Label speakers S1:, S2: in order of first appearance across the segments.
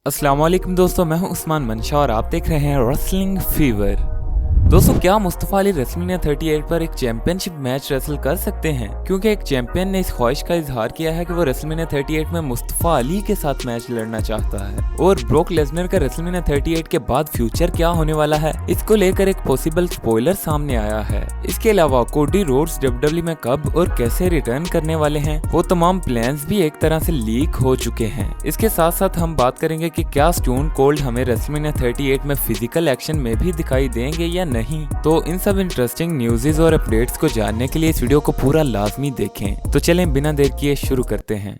S1: अस्सलाम वालेकुम दोस्तों, मैं हूं उस्मान मंशा और आप देख रहे हैं रेसलिंग फीवर। दोस्तों, क्या मुस्तफ़ा अली रेसलमेनिया 38 पर एक चैंपियनशिप मैच रेसल कर सकते हैं? क्योंकि एक चैंपियन ने इस ख्वाहिश का इजहार किया है कि वो रेसलमेनिया 38 में मुस्तफ़ा अली के साथ मैच लड़ना चाहता है। और ब्रोक लेसनर का रेसलमेनिया 38 के बाद फ्यूचर क्या होने वाला है, इसको लेकर एक पॉसिबल स्पॉइलर सामने आया है। इसके अलावा कोडी रोड्स डब्ल्यूडब्ल्यूई में कब और कैसे रिटर्न करने वाले हैं, वो तमाम प्लान्स भी एक तरह से लीक हो चुके हैं। इसके साथ साथ हम बात करेंगे कि क्या स्टोन कोल्ड हमें रेसलमेनिया 38 में फिजिकल एक्शन में भी दिखाई देंगे या नहीं। तो इन सब इंटरेस्टिंग न्यूज़ और अपडेट्स को जानने के लिए इस वीडियो को पूरा लाजमी देखें। तो चलें बिना देर किए शुरू करते हैं।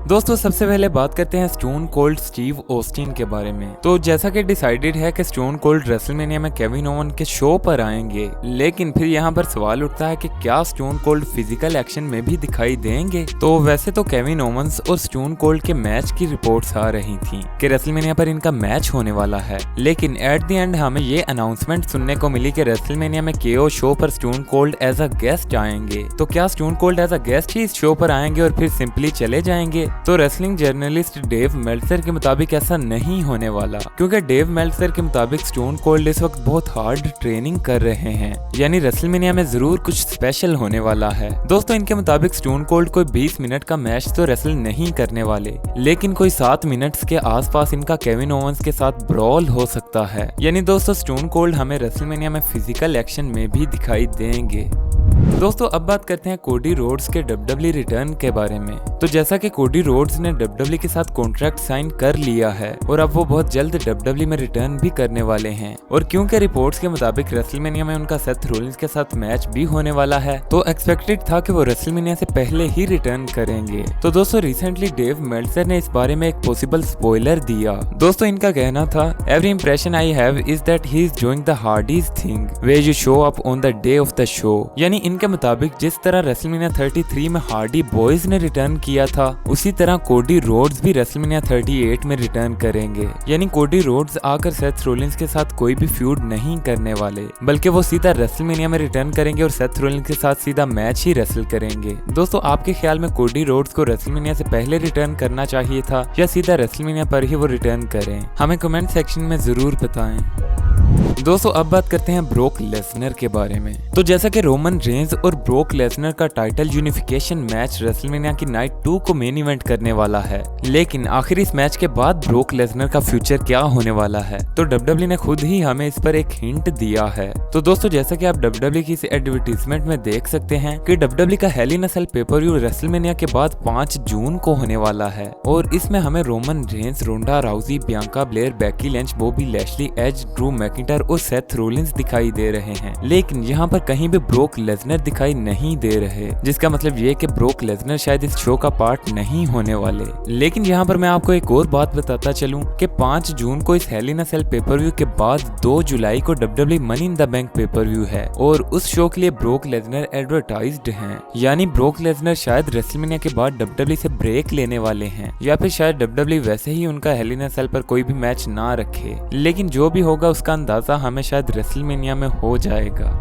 S1: दोस्तों, सबसे पहले बात करते हैं स्टोन कोल्ड स्टीव ऑस्टिन के बारे में। तो जैसा कि डिसाइडेड है कि स्टोन कोल्ड रेसलमेनिया में केविन ओवन के शो पर आएंगे, लेकिन फिर यहाँ पर सवाल उठता है कि क्या स्टोन कोल्ड फिजिकल एक्शन में भी दिखाई देंगे। तो वैसे तो केविन ओवंस और स्टोन कोल्ड के मैच की रिपोर्ट्स आ रही थी कि रेसलमेनिया पर इनका मैच होने वाला है, लेकिन एट द एंड हमें ये अनाउंसमेंट सुनने को मिली कि रेसलमेनिया में केओ शो पर Stone Cold as a guest आएंगे। तो क्या Stone Cold as a guest ही इस शो पर आएंगे और फिर सिंपली चले जाएंगे? तो रेसलिंग जर्नलिस्ट डेव मेल्टजर के मुताबिक ऐसा नहीं होने वाला, क्योंकि डेव मेल्टजर के मुताबिक स्टोन कोल्ड इस वक्त बहुत हार्ड ट्रेनिंग कर रहे हैं, यानी रेसलमेनिया में जरूर कुछ स्पेशल होने वाला है। दोस्तों, इनके मुताबिक स्टोन कोल्ड कोई 20 मिनट का मैच तो रेसल नहीं करने वाले, लेकिन कोई 7 मिनट्स के आसपास इनका केविन ओवंस के साथ ब्रॉल हो सकता है। यानी दोस्तों, स्टोन कोल्ड हमें रेसलमेनिया में फिजिकल एक्शन में भी दिखाई देंगे। दोस्तों, अब बात करते हैं कोडी रोड्स के डब्ल्यूडब्ल्यूई रिटर्न के बारे में। तो जैसा कि कोडी रोड्स ने डब्ल्यूडब्ल्यूई के साथ कॉन्ट्रैक्ट साइन कर लिया है और अब वो बहुत जल्द डब्ल्यूडब्ल्यूई में रिटर्न भी करने वाले हैं, और क्योंकि रिपोर्ट्स के मुताबिक रेसलमेनिया में उनका सेथ रोलिंस के साथ मैच भी होने वाला है, तो एक्सपेक्टेड था कि वो रेसलमेनिया से पहले ही रिटर्न करेंगे। तो दोस्तों, रिसेंटली डेव मेल्टजर ने इस बारे में एक पॉसिबल स्पॉइलर दिया। दोस्तों, इनका कहना था, every impression I have is that he is doing the hardest thing where you show up on the day of the show. यानी इनके मुताबिक जिस तरह रेसलमेनिया 33 में हार्डी बॉयज ने रिटर्न किया था, उसी तरह कोडी रोड्स भी रेसलमेनिया 38 में रिटर्न करेंगे। यानी कोडी रोड्स आकर सेथ रोलिंस के साथ कोई भी फ्यूड नहीं करने वाले, बल्कि वो सीधा रेसलमेनिया में रिटर्न करेंगे और सेथ रोलिंस के साथ सीधा मैच ही रेसल करेंगे। दोस्तों, आपके ख्याल में कोडी रोड्स को रेसलमेनिया से पहले रिटर्न करना चाहिए था या सीधा रेसलमेनिया पर ही वो रिटर्न करें? हमें कमेंट सेक्शन में जरूर बताएं। दोस्तों, अब बात करते हैं ब्रोक लेसनर के बारे में। तो जैसा कि रोमन रेंज और ब्रोक लेसनर का टाइटल यूनिफिकेशन मैच रेसलमेनिया की नाइट 2 को मेन इवेंट करने वाला है, लेकिन आखिर इस मैच के बाद ब्रोक लेसनर का फ्यूचर क्या होने वाला है, तो डब्ल्यूडब्ल्यूई ने खुद ही हमें इस पर एक हिंट दिया है। तो दोस्तों, जैसा कि आप डब्ल्यूडब्ल्यूई की इस एडवर्टीजमेंट में देख सकते हैं कि डब्ल्यूडब्ल्यूई का हेल इन अ सेल पेपर व्यू रेसलमेनिया के बाद 5 जून को होने वाला है, और इसमें हमें Roman Reigns, Ronda Rousey, Bianca Belair, Becky Lynch, Bobby Lashley, Edge, Drew McIntyre और सेथ रोलिंस दिखाई दे रहे हैं। लेकिन यहाँ पर कहीं भी ब्रोक लेसनर दिखाई नहीं दे रहे, जिसका मतलब ये कि ब्रोक लेसनर शायद इस शो का पार्ट नहीं होने वाले। लेकिन यहाँ पर मैं आपको एक और बात बताता चलूं कि 5 जून को इस हेल इन अ सेल पेपर व्यू के बाद 2 जुलाई को WWE money in the bank pay per view है, और उस शो के लिए ब्रोक लेसनर एडवर्टाइज्ड हैं। यानी ब्रोक लेसनर शायद रेसलमेनिया के बाद डब्ल्यूडब्ल्यूई से ब्रेक लेने वाले हैं, या फिर शायद डब्ल्यूडब्ल्यूई वैसे ही उनका हेल इन अ सेल पर कोई भी मैच ना रखे। लेकिन जो भी होगा उसका अंदाजा हमें शायद रेसलमेनिया में हो जाएगा।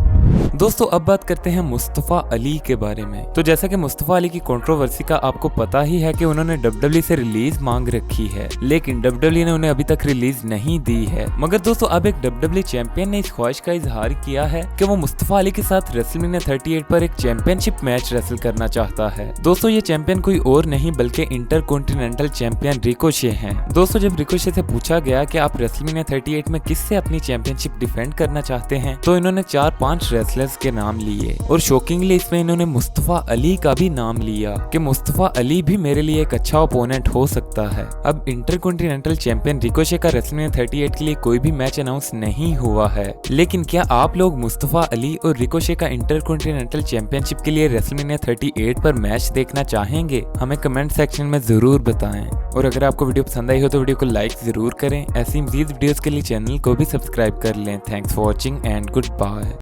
S1: दोस्तों, अब बात करते हैं मुस्तफ़ा अली के बारे में। तो जैसा कि मुस्तफ़ा अली की कंट्रोवर्सी का आपको पता ही है कि उन्होंने डब्ल्यूडब्ल्यूई से रिलीज मांग रखी है, लेकिन डब्ल्यूडब्ल्यूई ने उन्हें अभी तक रिलीज नहीं दी है। मगर दोस्तों, अब एक डब्ल्यूडब्ल्यूई चैंपियन ने इस ख्वाहिश का इजहार किया है कि वो मुस्तफ़ा अली के साथ रेसलमेनिया 38 पर एक चैंपियनशिप मैच रेसल करना चाहता है। दोस्तों, ये चैंपियन कोई और नहीं बल्कि इंटरकॉन्टिनेंटल चैंपियन रिकोशे हैं। दोस्तों, जब रिकोशे से पूछा गया कि आप रेसलमेनिया 38 में किससे अपनी चैंपियनशिप डिफेंड करना चाहते हैं, तो इन्होंने 4-5 रेसलर्स के नाम लिए, और शॉकिंगली इसमें इन्होंने मुस्तफ़ा अली का भी नाम लिया कि मुस्तफ़ा अली भी मेरे लिए एक अच्छा ओपोनेंट हो सकता है। अब इंटरकॉन्टिनेंटल चैंपियन रिकोशे का रेसलमेनिया 38 के लिए कोई भी मैच अनाउंस नहीं हुआ है, लेकिन क्या आप लोग मुस्तफ़ा अली और रिकोशे का इंटरकॉन्टिनेंटल चैंपियनशिप के लिए रेसलमेनिया 38 पर मैच देखना चाहेंगे? हमें कमेंट सेक्शन में जरूर बताएं। और अगर आपको वीडियो पसंद आई हो तो वीडियो को लाइक जरूर करें। ऐसी मजीद वीडियोस के लिए चैनल को भी सब्सक्राइब कर लें। Thanks for watching and good bye.